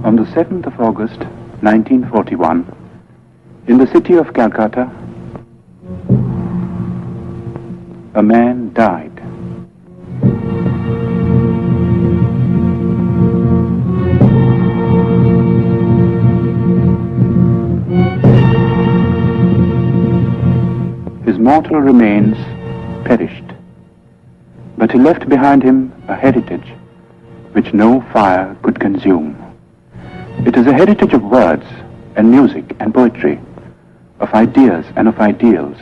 On the 7th of August, 1941, in the city of Calcutta, a man died. His mortal remains perished, but he left behind him a heritage which no fire could consume. It is a heritage of words and music and poetry, of ideas and of ideals,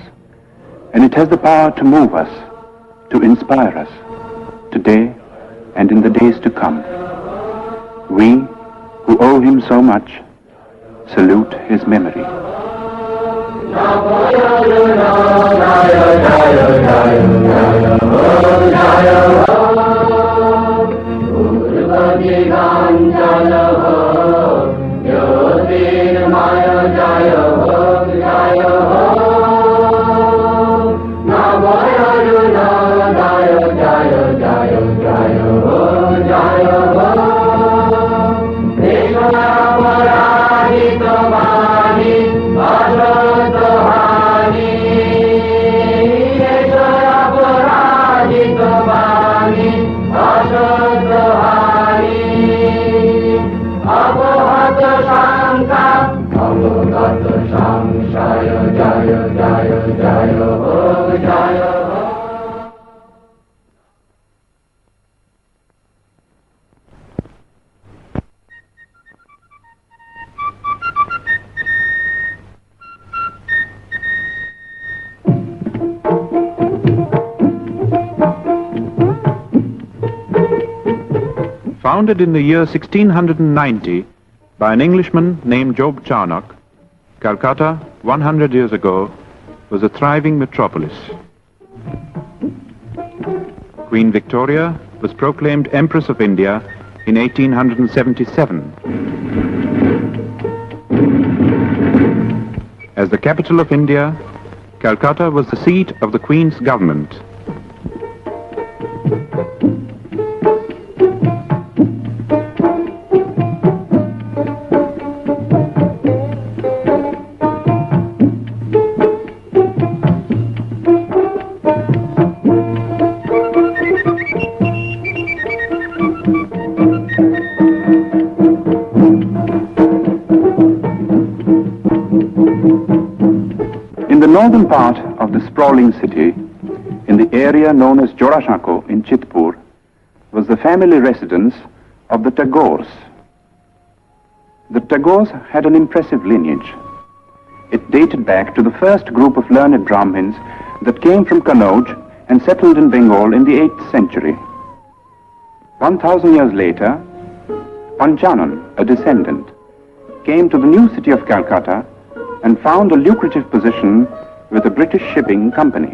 and it has the power to move us, to inspire us, today and in the days to come. We, who owe him so much, salute his memory. Founded in the year 1690 by an Englishman named Job Charnock, Calcutta, 100 years ago, was a thriving metropolis. Queen Victoria was proclaimed Empress of India in 1877. As the capital of India, Calcutta was the seat of the Queen's government. In the northern part of the sprawling city, in the area known as Jorashako in Chitpur, was the family residence of the Tagores. The Tagores had an impressive lineage. It dated back to the first group of learned Brahmins that came from Kannauj and settled in Bengal in the 8th century. 1,000 years later, Panchanan, a descendant, came to the new city of Calcutta and found a lucrative position with a British shipping company.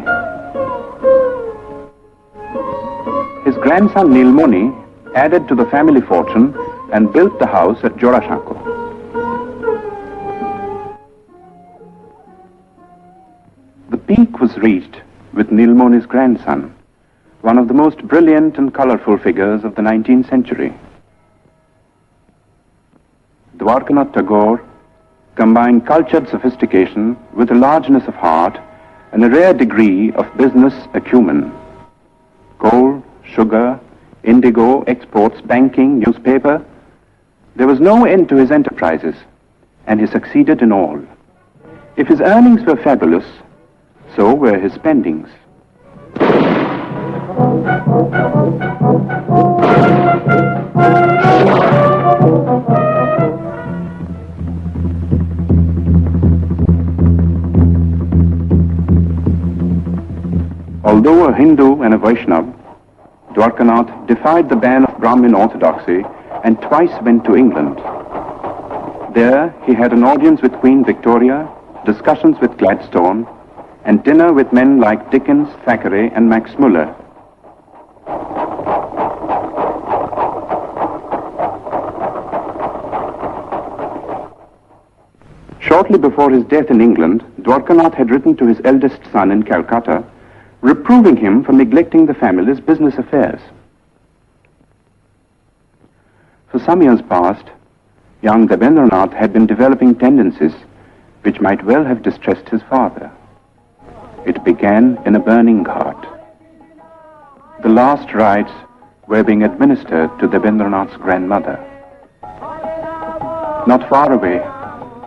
His grandson Nilmoni added to the family fortune and built the house at Jorashako. The peak was reached with Nilmoni's grandson, one of the most brilliant and colorful figures of the 19th century. Rabindranath Tagore combined cultured sophistication with a largeness of heart and a rare degree of business acumen. Coal, sugar, indigo, exports, banking, newspaper. There was no end to his enterprises, and he succeeded in all. If his earnings were fabulous, so were his spendings. Although a Hindu and a Vaishnava, Dwarkanath defied the ban of Brahmin orthodoxy and twice went to England. There he had an audience with Queen Victoria, discussions with Gladstone, and dinner with men like Dickens, Thackeray, and Max Muller. Shortly before his death in England, Dwarkanath had written to his eldest son in Calcutta, reproving him for neglecting the family's business affairs. For some years past, young Rabindranath had been developing tendencies which might well have distressed his father. It began in a burning cart. The last rites were being administered to Rabindranath's grandmother. Not far away,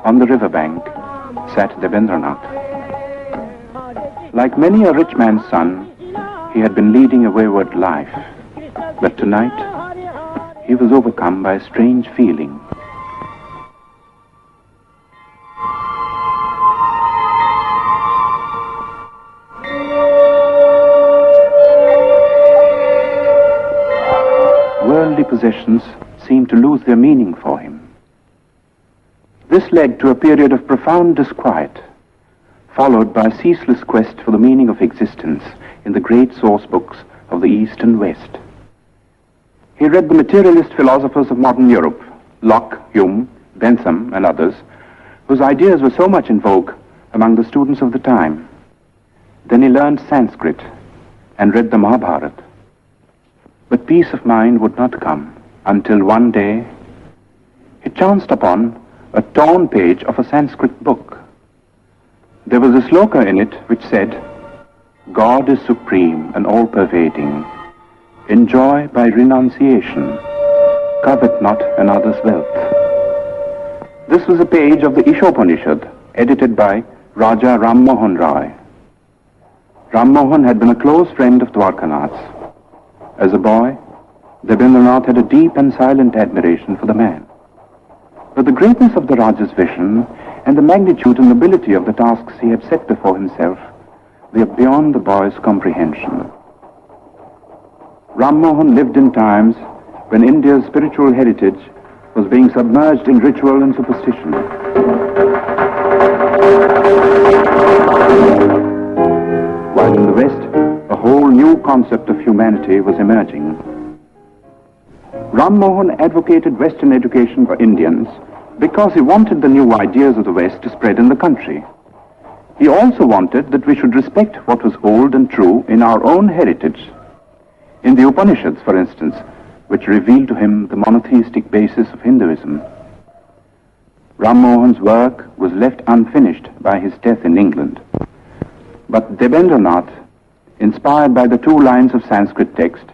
on the riverbank, sat Rabindranath. Like many a rich man's son, he had been leading a wayward life. But tonight, he was overcome by a strange feeling. Worldly possessions seemed to lose their meaning for him. This led to a period of profound disquiet, followed by a ceaseless quest for the meaning of existence in the great source books of the East and West. He read the materialist philosophers of modern Europe, Locke, Hume, Bentham, and others, whose ideas were so much in vogue among the students of the time. Then he learned Sanskrit and read the Mahabharata. But peace of mind would not come until one day he chanced upon a torn page of a Sanskrit book. There was a sloka in it which said, "God is supreme and all-pervading. Enjoy by renunciation. Covet not another's wealth." This was a page of the Ishopanishad, edited by Raja Ram Mohan Rai. Ram Mohan had been a close friend of Dwarkanath's. As a boy, Rabindranath had a deep and silent admiration for the man. But the greatness of the Raja's vision and the magnitude and nobility of the tasks he had set before himself were beyond the boy's comprehension. Ram Mohan lived in times when India's spiritual heritage was being submerged in ritual and superstition. While in the West, a whole new concept of humanity was emerging. Ram Mohan advocated Western education for Indians because he wanted the new ideas of the West to spread in the country. He also wanted that we should respect what was old and true in our own heritage. In the Upanishads, for instance, which revealed to him the monotheistic basis of Hinduism. Ram Mohan's work was left unfinished by his death in England. But Rabindranath, inspired by the 2 lines of Sanskrit text,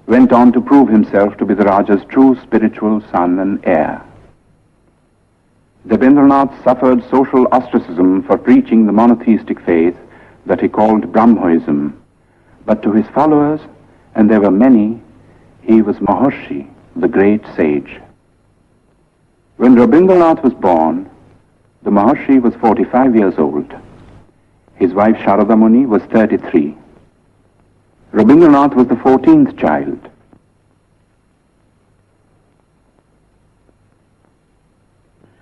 went on to prove himself to be the Raja's true spiritual son and heir. Rabindranath suffered social ostracism for preaching the monotheistic faith that he called Brahmoism, but to his followers, and there were many, he was Maharshi, the great sage. When Rabindranath was born, the Maharshi was 45 years old. His wife Sharada Muni was 33. Rabindranath was the 14th child.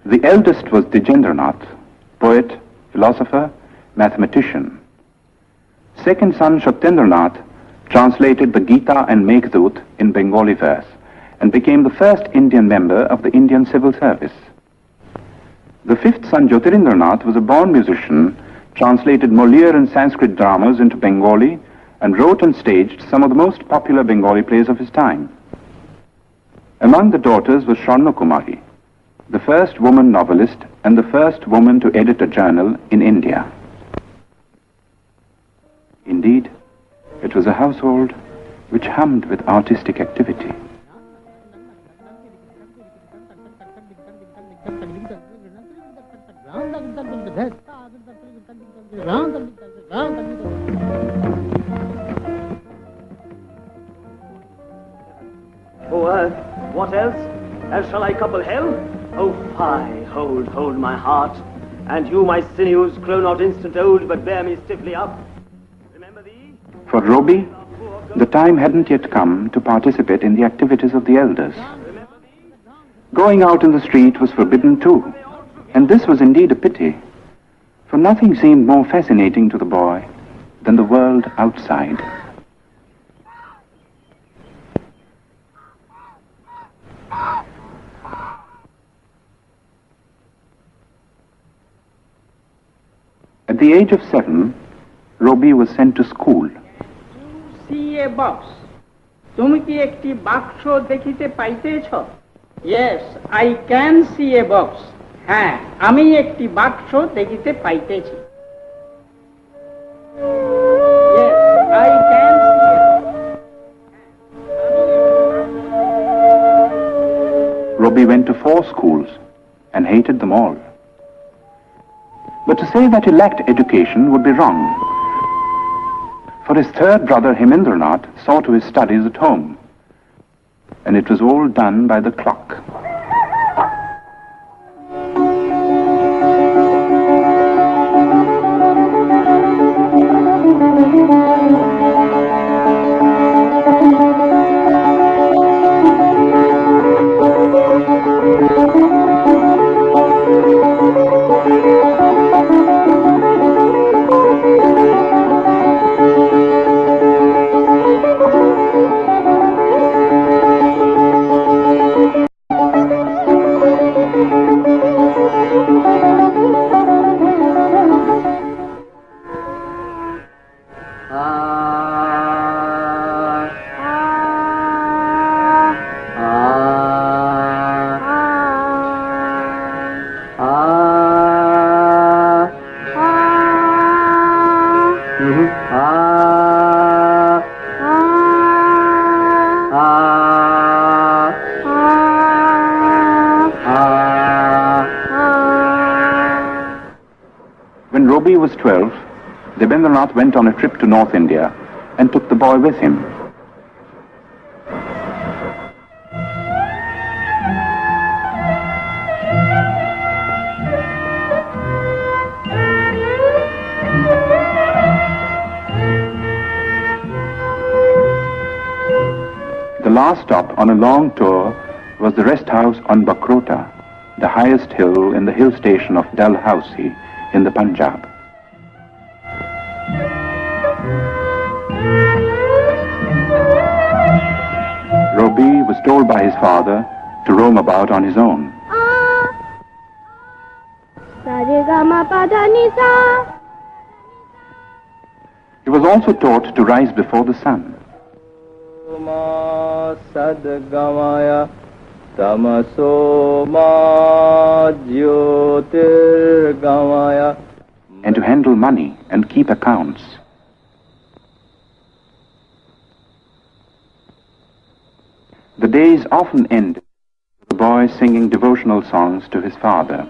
The eldest was Dijendranath, poet, philosopher, mathematician. Second son Satyendranath translated the Gita and Meghdut in Bengali verse and became the first Indian member of the Indian Civil Service. The 5th son Jyotirindranath was a born musician, translated Molière and Sanskrit dramas into Bengali, and wrote and staged some of the most popular Bengali plays of his time. Among the daughters was Swarna Kumari, the first woman novelist and the first woman to edit a journal in India. Indeed, it was a household which hummed with artistic activity. Oh, what else? Else shall I couple hell? Oh, fie, hold my heart, and you, my sinews, grow not instant old, but bear me stiffly up. Remember thee? For Roby, the time hadn't yet come to participate in the activities of the elders. Going out in the street was forbidden too, and this was indeed a pity, for nothing seemed more fascinating to the boy than the world outside. At the age of 7, Roby was sent to school. See a box. তুমি কি একটি বাক্স দেখিতে পাইতেছ? Yes, I can see a box. হ্যাঁ, আমি একটি বাক্স দেখিতে পাইতেছি। Yes, I can see a box. Robbie went to 4 schools and hated them all. But to say that he lacked education would be wrong, for his third brother Rabindranath saw to his studies at home, and it was all done by the clock. When Robbie was 12, Rabindranath went on a trip to North India and took the boy with him. The last stop on a long tour was the rest house on Bakrota, the highest hill in the hill station of Dalhousie in the Punjab. Robbie was told by his father to roam about on his own. He was also taught to rise before the sun. And to handle money and keep accounts. The days often end with the boy singing devotional songs to his father.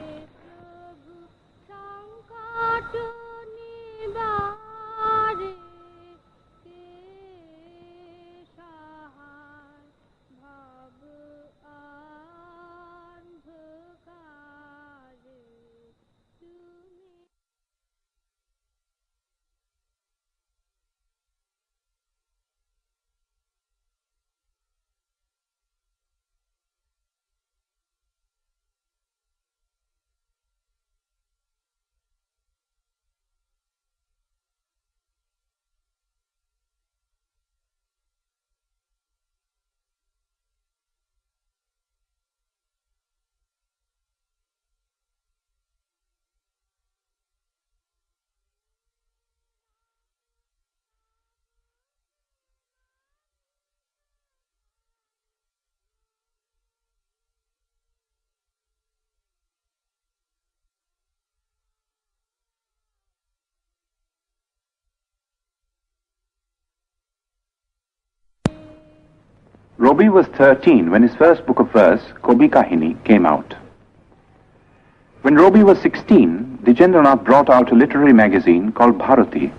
Robbie was 13 when his first book of verse, Kobi Kahini, came out. When Robbie was 16, Rabindranath brought out a literary magazine called Bharati,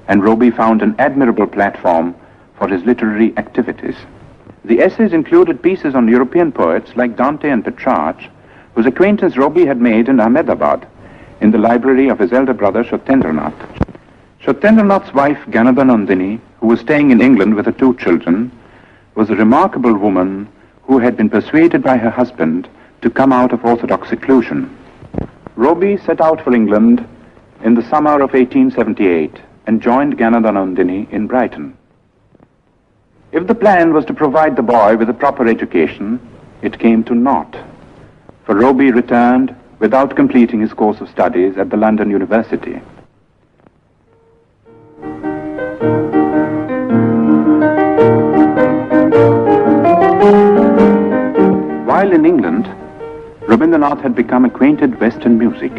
and Robbie found an admirable platform for his literary activities. The essays included pieces on European poets like Dante and Petrarch, whose acquaintance Robbie had made in Ahmedabad, in the library of his elder brother Satyendranath. Satyendranath's wife Ganadanandini, who was staying in England with her 2 children, was a remarkable woman who had been persuaded by her husband to come out of orthodox seclusion. Robbie set out for England in the summer of 1878 and joined Ganadanandini in Brighton. If the plan was to provide the boy with a proper education, it came to naught, for Robbie returned without completing his course of studies at the London University. While in England, Rabindranath had become acquainted with Western music.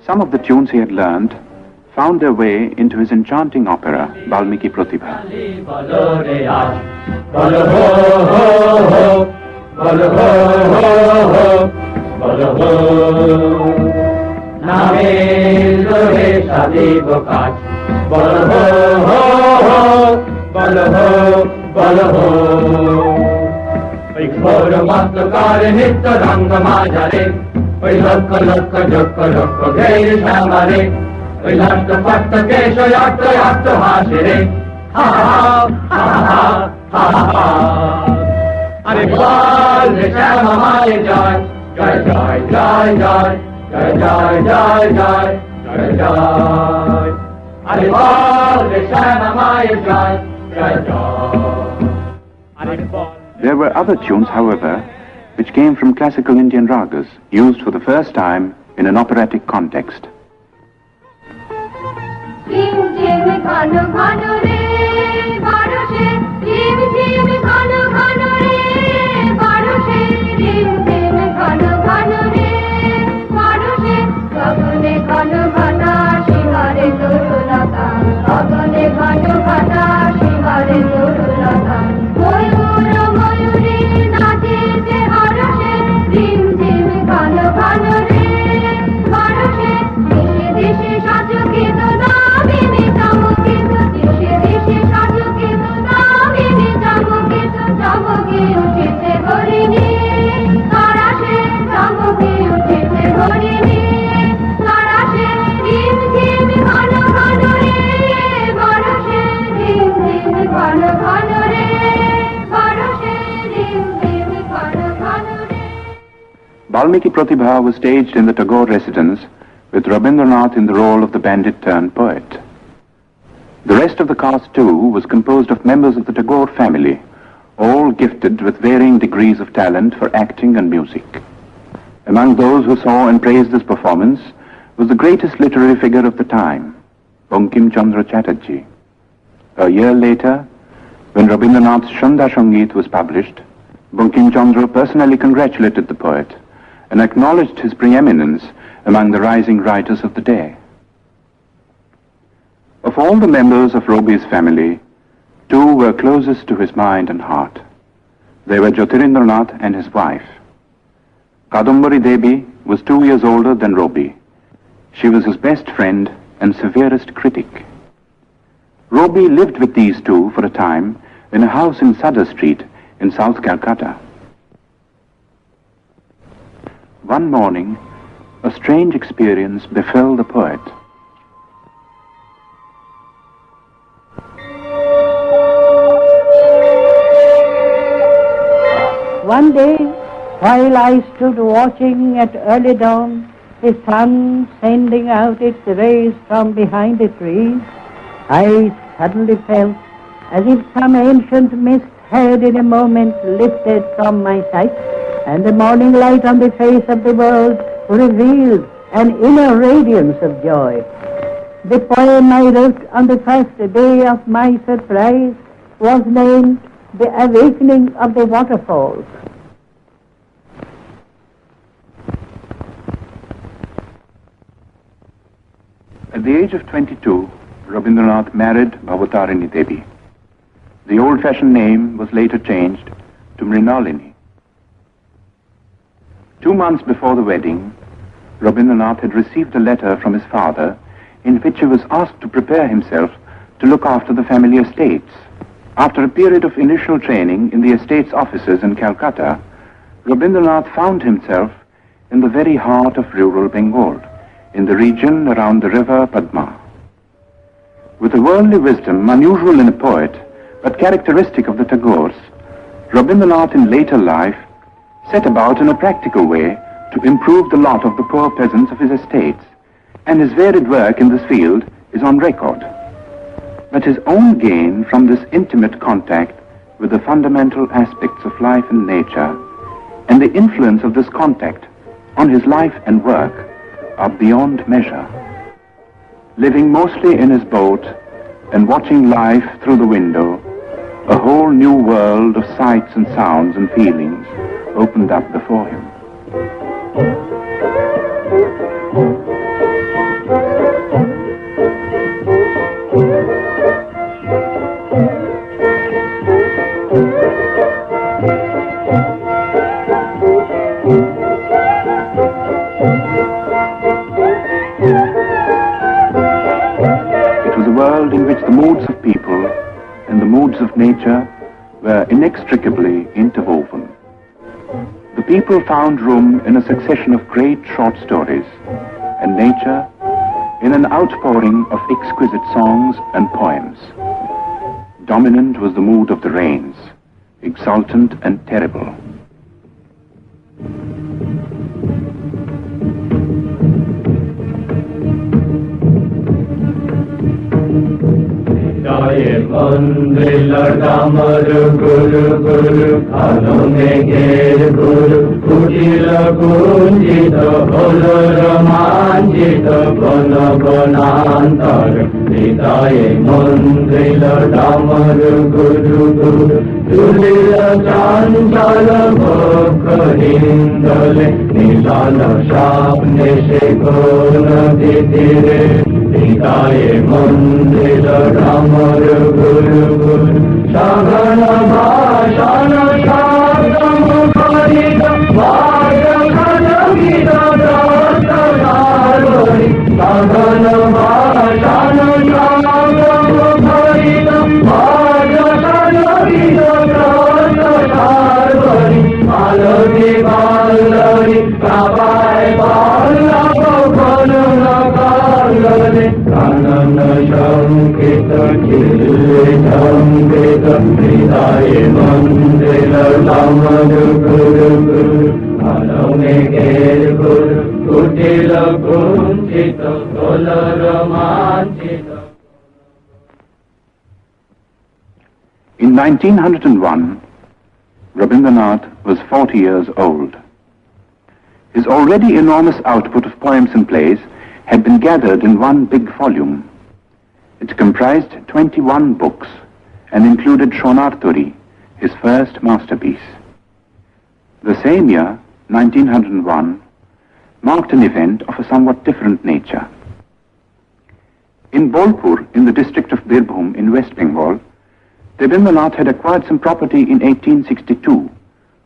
Some of the tunes he had learned found their way into his enchanting opera, Valmiki Pratibha. There were other tunes, however, which came from classical Indian ragas, used for the first time in an operatic context. Valmiki Pratibha was staged in the Tagore residence with Rabindranath in the role of the bandit-turned-poet. The rest of the cast, too, was composed of members of the Tagore family, all gifted with varying degrees of talent for acting and music. Among those who saw and praised this performance was the greatest literary figure of the time, Bankim Chandra Chatterjee. A year later, when Rabindranath's Shanda Sangit was published, Bankim Chandra personally congratulated the poet and acknowledged his preeminence among the rising writers of the day. Of all the members of Robi's family, two were closest to his mind and heart. They were Jyotirindranath and his wife. Kadambari Devi was 2 years older than Robi. She was his best friend and severest critic. Robi lived with these two for a time in a house in Sadar Street in South Calcutta. One morning, a strange experience befell the poet. One day, while I stood watching at early dawn, the sun sending out its rays from behind the trees, I suddenly felt as if some ancient mist had in a moment lifted from my sight, and the morning light on the face of the world revealed an inner radiance of joy. The poem I wrote on the first day of my surprise was named The Awakening of the Waterfalls. At the age of 22, Rabindranath married Bhavatarini Devi. The old-fashioned name was later changed to Mrinalini. 2 months before the wedding, Rabindranath had received a letter from his father in which he was asked to prepare himself to look after the family estates. After a period of initial training in the estates offices in Calcutta, Rabindranath found himself in the very heart of rural Bengal, in the region around the river Padma. With a worldly wisdom unusual in a poet, but characteristic of the Tagores, Rabindranath in later life set about in a practical way to improve the lot of the poor peasants of his estates, and his varied work in this field is on record. But his own gain from this intimate contact with the fundamental aspects of life and nature, and the influence of this contact on his life and work, are beyond measure. Living mostly in his boat and watching life through the window, a whole new world of sights and sounds and feelings opened up before him. It was a world in which the moods of people and the moods of nature were inextricably interwoven. The people found room in a succession of great short stories, and nature in an outpouring of exquisite songs and poems. Dominant was the mood of the rains, exultant and terrible. Mandela Damar Guru Guru Khalo Megher Guru Kutila Kunjita Holo Ramanjita Bana Banantar Nitaye Mandela Damar Guru Guru Tulila Chanchal Bhokha Hindale Nilala Shapne Se Gona Ditire Nitaye Mandela Damar Guru Guru Shagana Bhashana Shabdam Karita Vajra Khana Gita Dasta Dharvari Shagana Bhashana Shabdam Karita Vajra Khana Gita Dasta Dharvari Malati Ballari Kabai Ballava Bhalana Ballare Kanana Shankita Chile Shankita Hridaye Mandela Damar Guru Guru Khalo Megher Guru Kutila Kunjita Tola Ramanjita. In 1901, Rabindranath was 40 years old. His already enormous output of poems and plays had been gathered in one big volume. It comprised 21 books and included Shonarturi, his first masterpiece. The same year, 1901, marked an event of a somewhat different nature. In Bolpur, in the district of Birbhum in West Bengal, Rabindranath had acquired some property in 1862,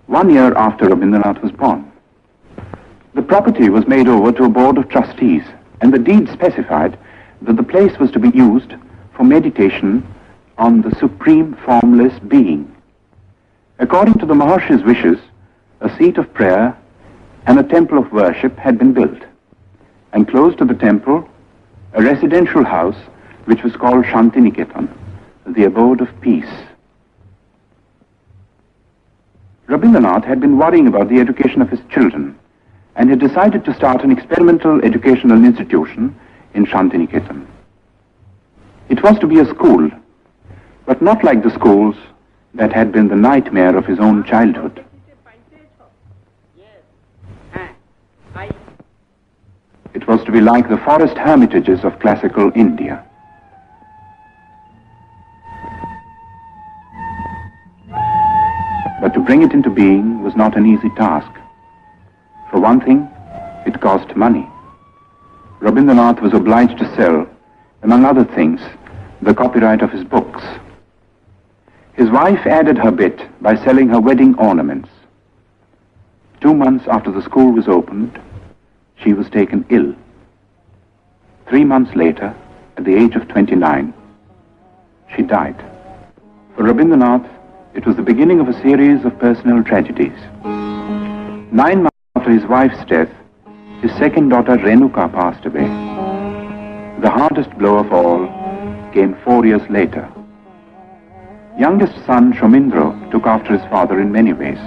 1 year after Rabindranath was born. The property was made over to a board of trustees, and the deed specified that the place was to be used for meditation on the Supreme Formless Being. According to the Maharshi's wishes, a seat of prayer and a temple of worship had been built, and close to the temple, a residential house which was called Shantiniketan, the abode of peace. Rabindranath had been worrying about the education of his children, and had decided to start an experimental educational institution in Shantiniketan. It was to be a school, but not like the schools that had been the nightmare of his own childhood. It was to be like the forest hermitages of classical India. But to bring it into being was not an easy task. For one thing, it cost money. Rabindranath was obliged to sell, among other things, the copyright of his books. His wife added her bit by selling her wedding ornaments. 2 months after the school was opened, she was taken ill. 3 months later, at the age of 29, she died. For Rabindranath, it was the beginning of a series of personal tragedies. 9 months after his wife's death, his second daughter Renuka passed away. The hardest blow of all came 4 years later. Youngest son Shomindro took after his father in many ways.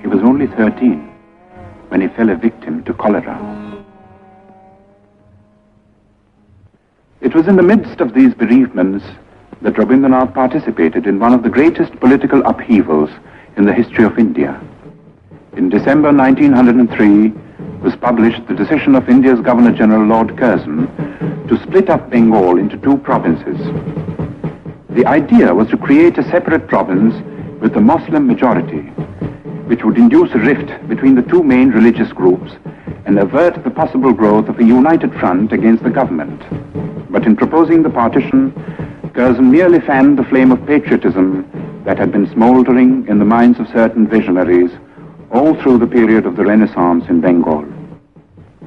He was only 13 when he fell a victim to cholera. It was in the midst of these bereavements that Rabindranath participated in one of the greatest political upheavals in the history of India. In December 1903 was published the decision of India's Governor-General Lord Curzon to split up Bengal into 2 provinces. The idea was to create a separate province with a Muslim majority which would induce a rift between the two main religious groups and avert the possible growth of a united front against the government. But in proposing the partition, Curzon merely fanned the flame of patriotism that had been smoldering in the minds of certain visionaries all through the period of the Renaissance in Bengal.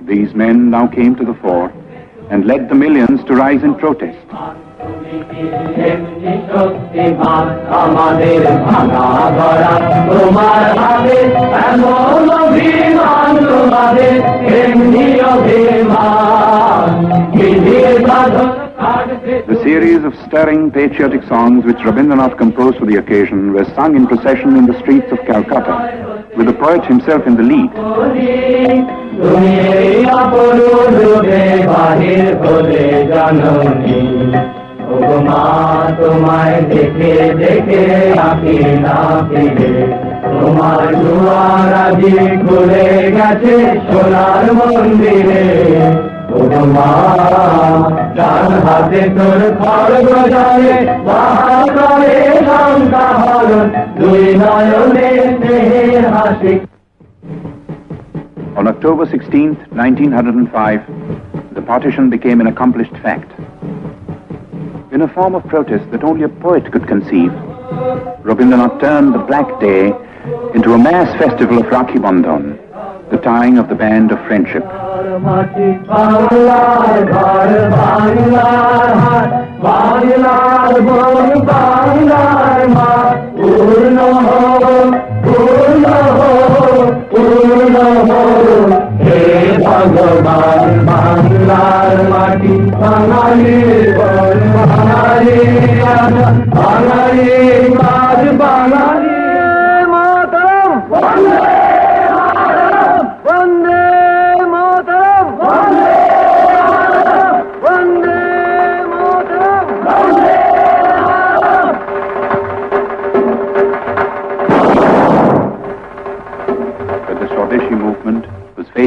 These men now came to the fore and led the millions to rise in protest. The series of stirring patriotic songs which Rabindranath composed for the occasion were sung in procession in the streets of Calcutta, with the poet himself in the lead. On October 16th, 1905, the partition became an accomplished fact. In a form of protest that only a poet could conceive, Rabindranath turned the black day into a mass festival of Rakhi Bandhan, the tying of the band of friendship.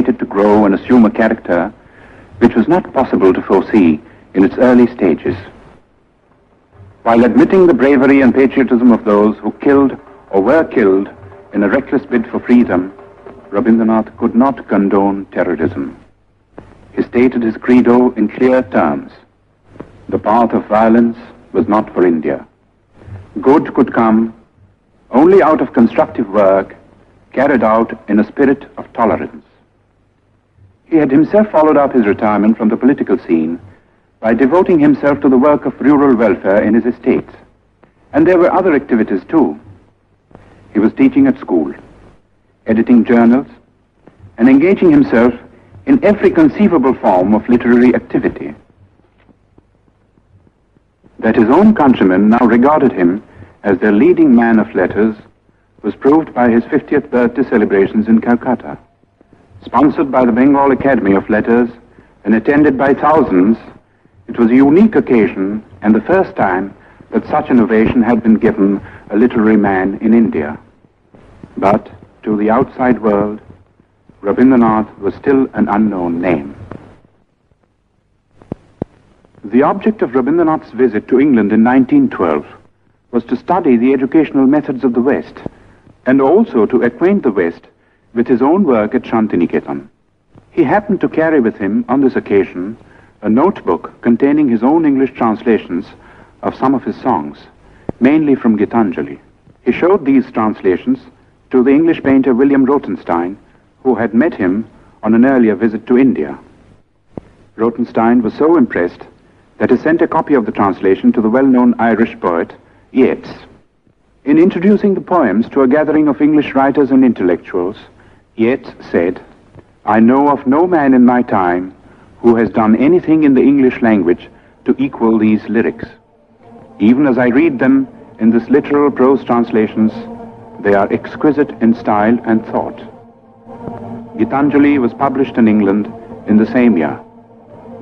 To grow and assume a character which was not possible to foresee in its early stages. While admitting the bravery and patriotism of those who killed or were killed in a reckless bid for freedom, Rabindranath could not condone terrorism. He stated his credo in clear terms. The path of violence was not for India. Good could come only out of constructive work carried out in a spirit of tolerance. He had himself followed up his retirement from the political scene by devoting himself to the work of rural welfare in his estates. And there were other activities too. He was teaching at school, editing journals, and engaging himself in every conceivable form of literary activity. That his own countrymen now regarded him as their leading man of letters was proved by his 50th birthday celebrations in Calcutta. Sponsored by the Bengal Academy of Letters and attended by thousands, it was a unique occasion and the first time that such an ovation had been given a literary man in India. But to the outside world, Rabindranath was still an unknown name. The object of Rabindranath's visit to England in 1912 was to study the educational methods of the West and also to acquaint the West with his own work at Shantiniketan. He happened to carry with him on this occasion a notebook containing his own English translations of some of his songs, mainly from Gitanjali. He showed these translations to the English painter William Rothenstein, who had met him on an earlier visit to India. Rothenstein was so impressed that he sent a copy of the translation to the well-known Irish poet Yeats. In introducing the poems to a gathering of English writers and intellectuals, Yeats said, "I know of no man in my time who has done anything in the English language to equal these lyrics. Even as I read them in this literal prose translations, they are exquisite in style and thought." Gitanjali was published in England in the same year.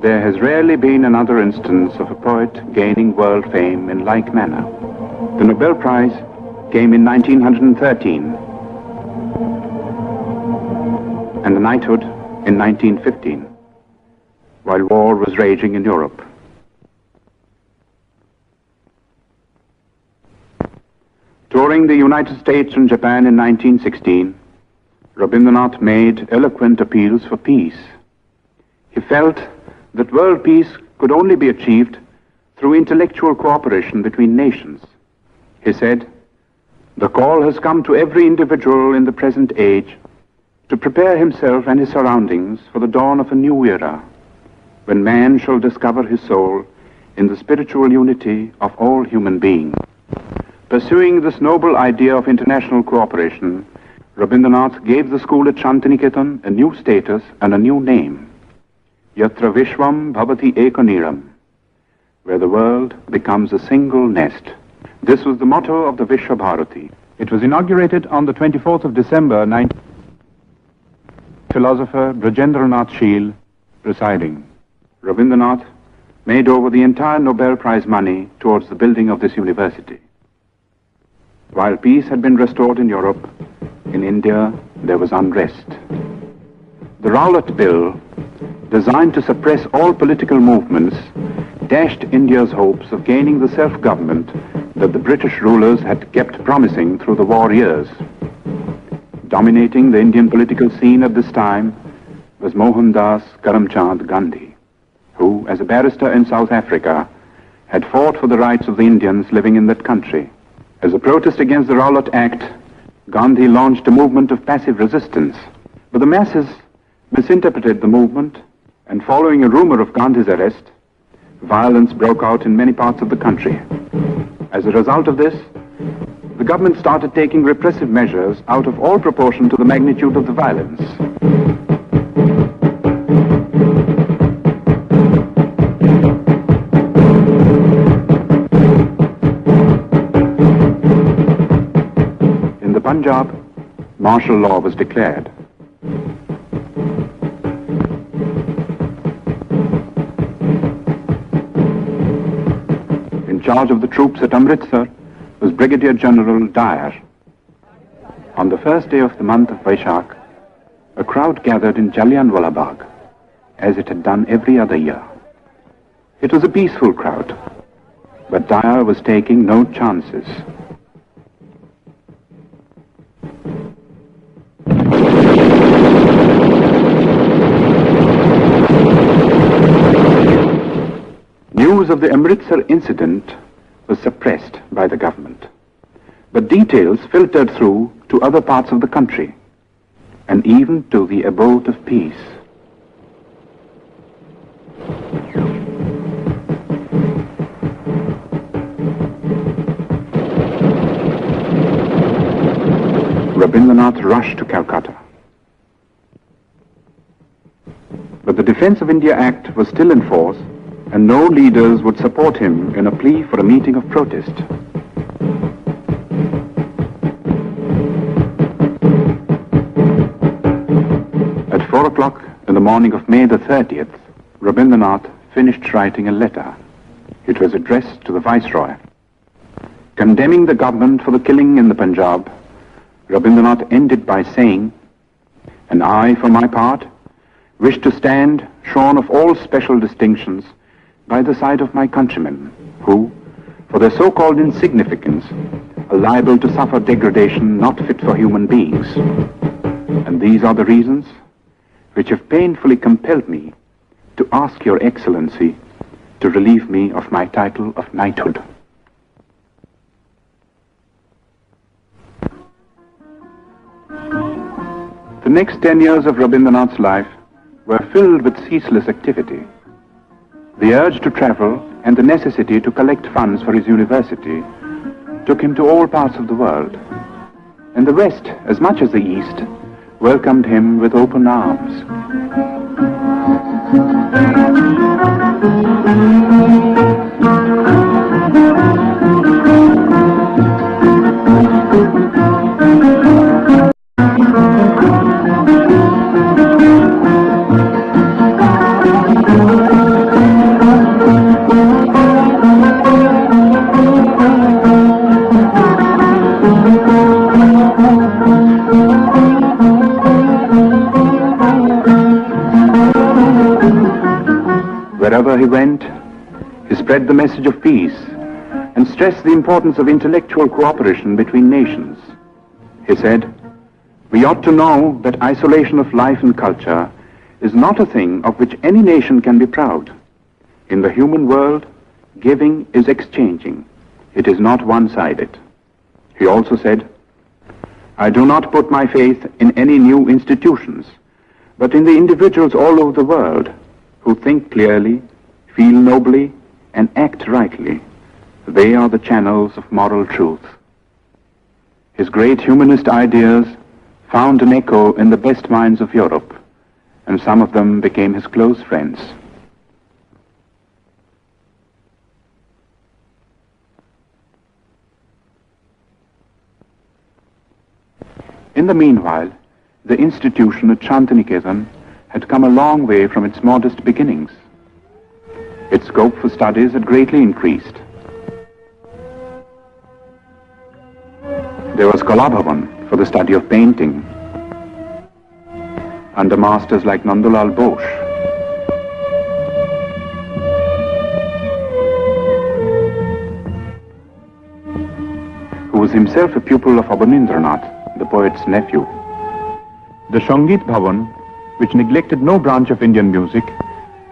There has rarely been another instance of a poet gaining world fame in like manner. The Nobel Prize came in 1913, and the knighthood in 1915, while war was raging in Europe. Touring Entering the United States and Japan in 1916, Rabindranath made eloquent appeals for peace. He felt that world peace could only be achieved through intellectual cooperation between nations. He said, "The call has come to every individual in the present age to prepare himself and his surroundings for the dawn of a new era, when man shall discover his soul in the spiritual unity of all human beings." Pursuing this noble idea of international cooperation, Rabindranath gave the school at Shantiniketan a new status and a new name, Yatra Vishwam Bhavati Ekaniram, where the world becomes a single nest. This was the motto of the Vishwa Bharati. It was inaugurated on the 24th of December, philosopher Brajendranath Sheel presiding. Rabindranath made over the entire Nobel Prize money towards the building of this university. While peace had been restored in Europe, in India there was unrest. The Rowlatt Bill, designed to suppress all political movements, dashed India's hopes of gaining the self-government that the British rulers had kept promising through the war years. Dominating the Indian political scene at this time was Mohandas Karamchand Gandhi, who, as a barrister in South Africa, had fought for the rights of the Indians living in that country. As a protest against the Rowlatt Act, Gandhi launched a movement of passive resistance. But the masses misinterpreted the movement, and following a rumor of Gandhi's arrest, violence broke out in many parts of the country. As a result of this, the government started taking repressive measures out of all proportion to the magnitude of the violence. In the Punjab, martial law was declared. In charge of the troops at Amritsar was Brigadier General Dyer. On the first day of the month of Vaishakh, a crowd gathered in Jallianwala Bagh, as it had done every other year. It was a peaceful crowd, but Dyer was taking no chances. News of the Amritsar incident was suppressed by the government, but details filtered through to other parts of the country, and even to the abode of peace. Rabindranath rushed to Calcutta. But the Defence of India Act was still in force, and no leaders would support him in a plea for a meeting of protest. At 4 o'clock in the morning of May the 30th, Rabindranath finished writing a letter. It was addressed to the Viceroy. Condemning the government for the killing in the Punjab, Rabindranath ended by saying, "And I, for my part, wish to stand shorn of all special distinctions by the side of my countrymen, who, for their so-called insignificance, are liable to suffer degradation not fit for human beings. And these are the reasons which have painfully compelled me to ask Your Excellency to relieve me of my title of knighthood." The next 10 years of Rabindranath's life were filled with ceaseless activity. The urge to travel and the necessity to collect funds for his university took him to all parts of the world, and the West, as much as the East, welcomed him with open arms. Wherever he went, he spread the message of peace and stressed the importance of intellectual cooperation between nations. He said, "We ought to know that isolation of life and culture is not a thing of which any nation can be proud. In the human world, giving is exchanging. It is not one-sided." He also said, "I do not put my faith in any new institutions, but in the individuals all over the world who think clearly, feel nobly, and act rightly. They are the channels of moral truth." His great humanist ideas found an echo in the best minds of Europe, and some of them became his close friends. In the meanwhile, the institution at Shantiniketan had come a long way from its modest beginnings. Its scope for studies had greatly increased. There was Kalabhavan for the study of painting, under masters like Nandulal Bose. Who was himself a pupil of Rabindranath, the poet's nephew. The Sangeet Bhavan, which neglected no branch of Indian music,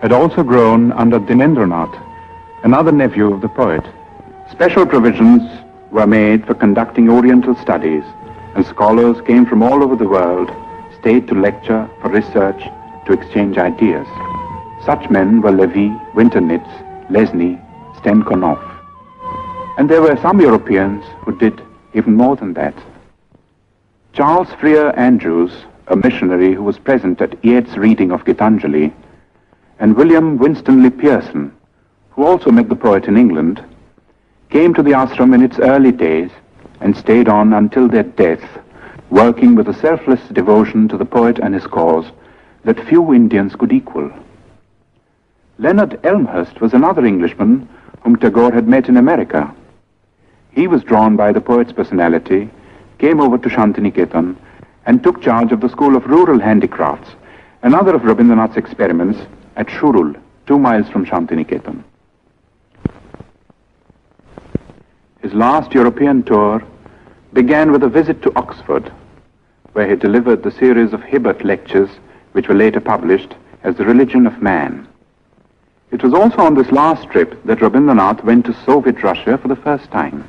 had also grown under Dinendranath, another nephew of the poet. Special provisions were made for conducting Oriental studies, and scholars came from all over the world, stayed to lecture, for research, to exchange ideas. Such men were Levy, Winternitz, Lesny, Stenkonov. And there were some Europeans who did even more than that. Charles Freer Andrews, a missionary who was present at Yeats' reading of Gitanjali, and William Winstanley Pearson, who also met the poet in England, came to the ashram in its early days and stayed on until their death, working with a selfless devotion to the poet and his cause that few Indians could equal. Leonard Elmhurst was another Englishman whom Tagore had met in America. He was drawn by the poet's personality, came over to Shantiniketan, and took charge of the School of Rural Handicrafts, another of Rabindranath's experiments, at Shurul, 2 miles from Shantiniketan. His last European tour began with a visit to Oxford, where he delivered the series of Hibbert lectures, which were later published as The Religion of Man. It was also on this last trip that Rabindranath went to Soviet Russia for the first time.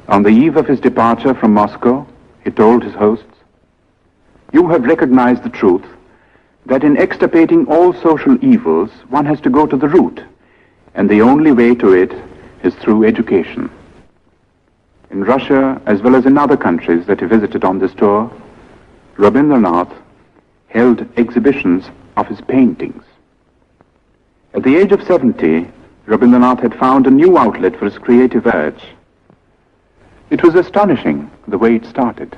On the eve of his departure from Moscow, he told his hosts, "You have recognized the truth that in extirpating all social evils, one has to go to the root, and the only way to it is through education." In Russia, as well as in other countries that he visited on this tour, Rabindranath held exhibitions of his paintings. At the age of 70, Rabindranath had found a new outlet for his creative urge. It was astonishing the way it started.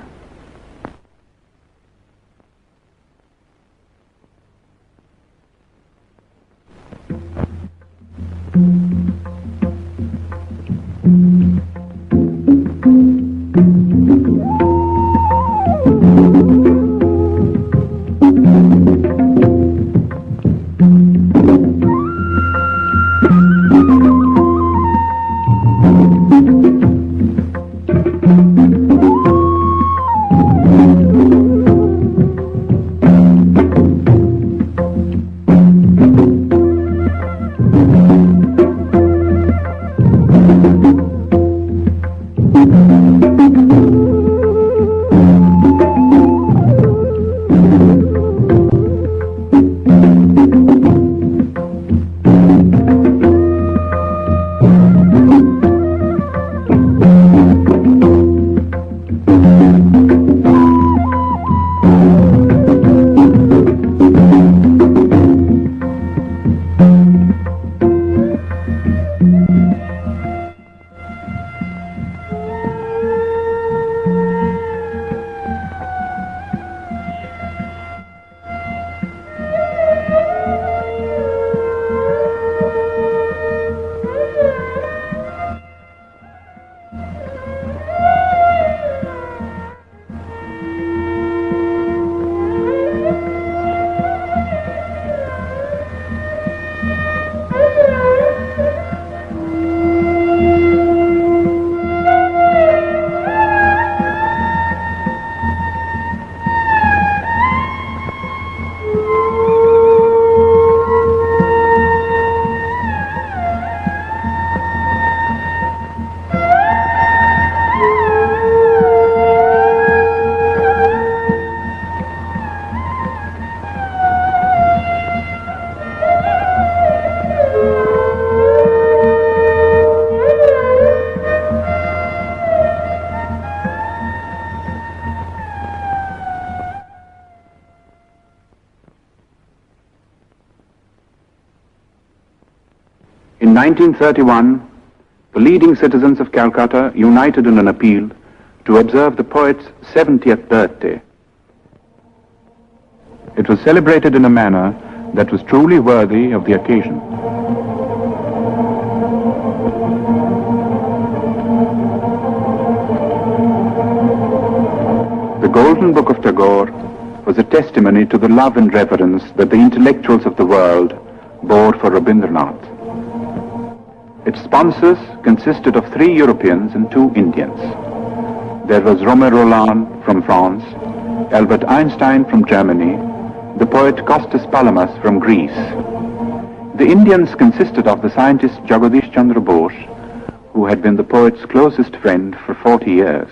In 1931, the leading citizens of Calcutta united in an appeal to observe the poet's 70th birthday. It was celebrated in a manner that was truly worthy of the occasion. The Golden Book of Tagore was a testimony to the love and reverence that the intellectuals of the world bore for Rabindranath. Its sponsors consisted of 3 Europeans and 2 Indians. There was Romain Rolland from France, Albert Einstein from Germany, the poet Kostas Palamas from Greece. The Indians consisted of the scientist Jagadish Chandra Bose, who had been the poet's closest friend for 40 years.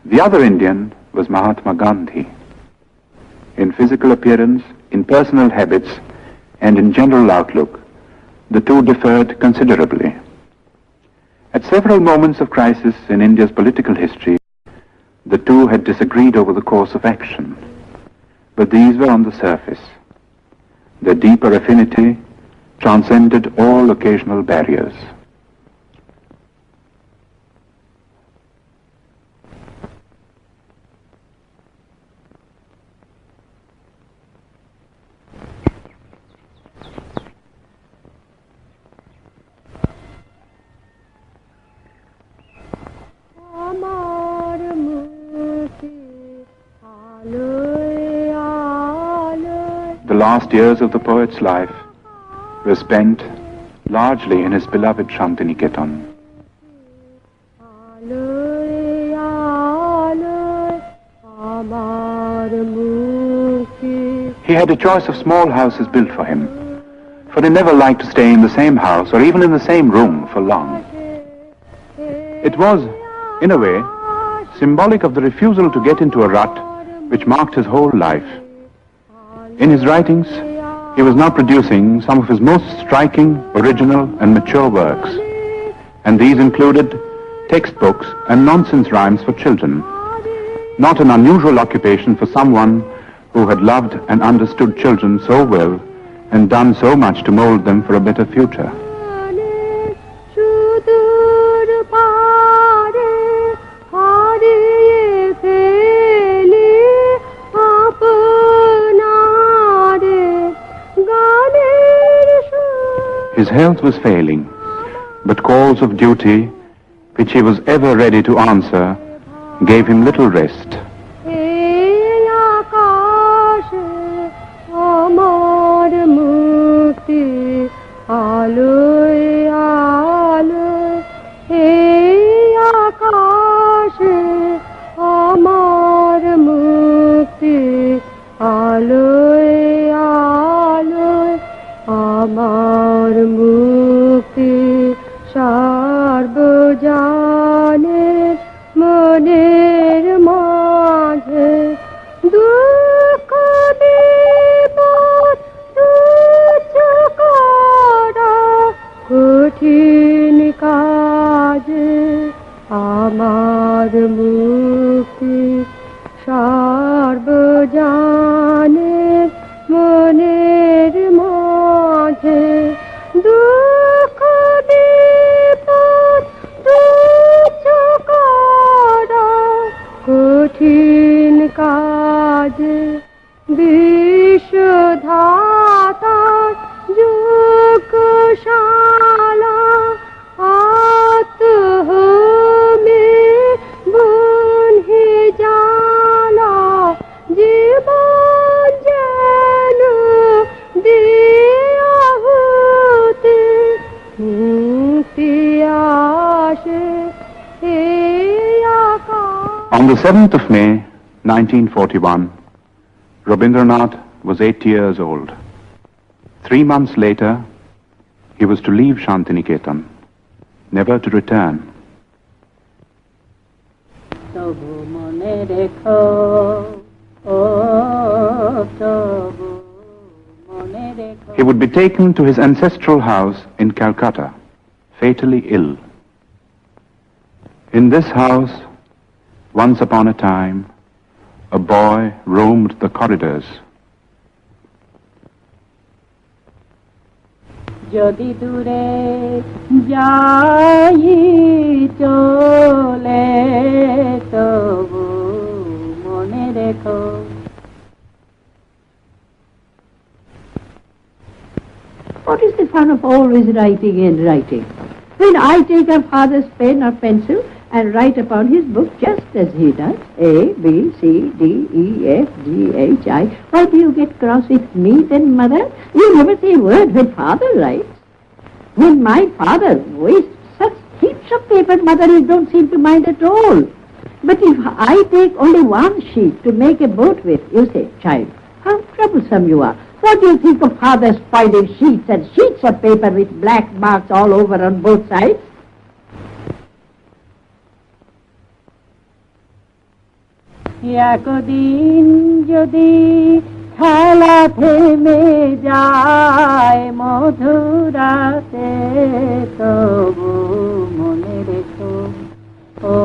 The other Indian was Mahatma Gandhi. In physical appearance, in personal habits, and in general outlook, the two differed considerably. At several moments of crisis in India's political history, the two had disagreed over the course of action, but these were on the surface. Their deeper affinity transcended all occasional barriers. The last years of the poet's life were spent largely in his beloved Shantiniketan. He had a choice of small houses built for him, for he never liked to stay in the same house or even in the same room for long. It was, in a way, symbolic of the refusal to get into a rut which marked his whole life. In his writings, he was now producing some of his most striking, original, and mature works, and these included textbooks and nonsense rhymes for children, not an unusual occupation for someone who had loved and understood children so well and done so much to mold them for a better future. His health was failing, but calls of duty, which he was ever ready to answer, gave him little rest. On the 7th of May, 1941, Rabindranath was 8 years old. 3 months later, he was to leave Shantiniketan, never to return. He would be taken to his ancestral house in Calcutta, fatally ill. In this house, once upon a time, a boy roamed the corridors. যদি দূরে যাই চলে তবু মনে রেখো। What is the fun of always writing and writing? When I take a father's pen or pencil and write upon his book just as he does, A, B, C, D, E, F, G, H, I, why do you get cross with me then, mother? You never say a word when father writes. When my father wastes such heaps of paper, mother, you don't seem to mind at all. But if I take only one sheet to make a boat with, you say, child, how troublesome you are. What do you think of father spoiling sheets and sheets of paper with black marks all over on both sides? একদিন যদি খেলা থেমে যায় মধুরাতে তবু মনে রেখো, ও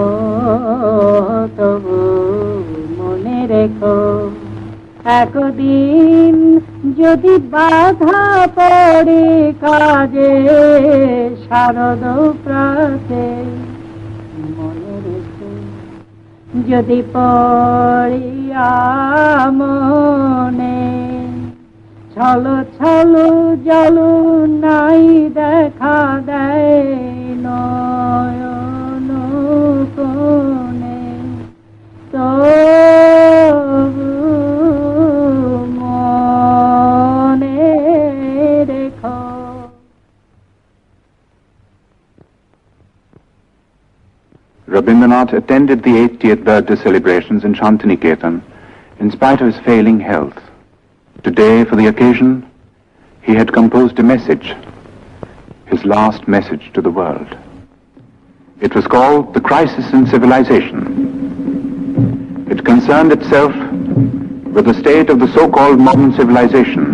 তবু মনে রেখো। একদিন যদি বাধা পড়ে কাজে শারদ প্রাতে মনে রেখো, যদি পড়িয়া মনে ছলো ছলো জল নাই দেখা দেয় নয়ন কোণে তবু মনে রেখো। Rabindranath attended the 80th birthday celebrations in Shantiniketan in spite of his failing health. Today, for the occasion, he had composed a message, his last message to the world. It was called The Crisis in Civilization. It concerned itself with the state of the so-called modern civilization,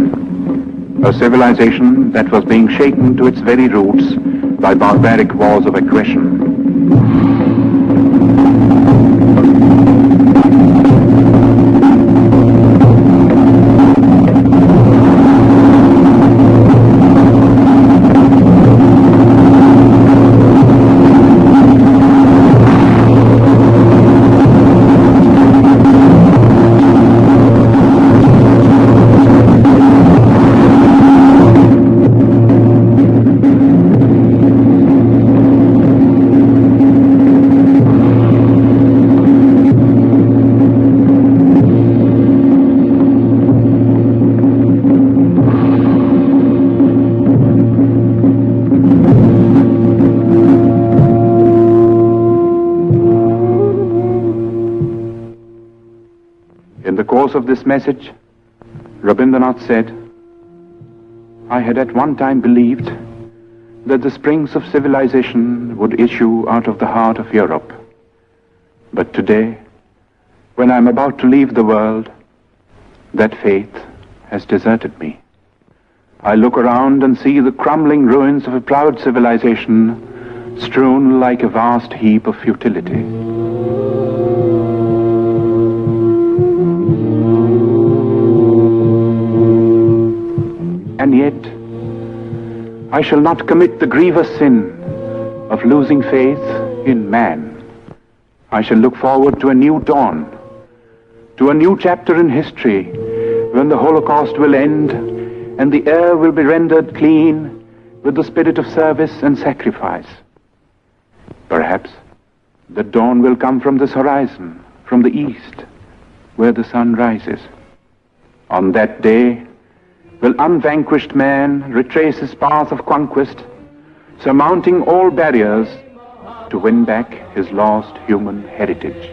a civilization that was being shaken to its very roots by barbaric wars of aggression. In the course of this message, Rabindranath said, I had at one time believed that the springs of civilization would issue out of the heart of Europe. But today, when I am about to leave the world, that faith has deserted me. I look around and see the crumbling ruins of a proud civilization strewn like a vast heap of futility. And yet, I shall not commit the grievous sin of losing faith in man. I shall look forward to a new dawn, to a new chapter in history when the Holocaust will end and the air will be rendered clean with the spirit of service and sacrifice. Perhaps the dawn will come from this horizon, from the east, where the sun rises. On that day, will unvanquished man retrace his path of conquest, surmounting all barriers to win back his lost human heritage.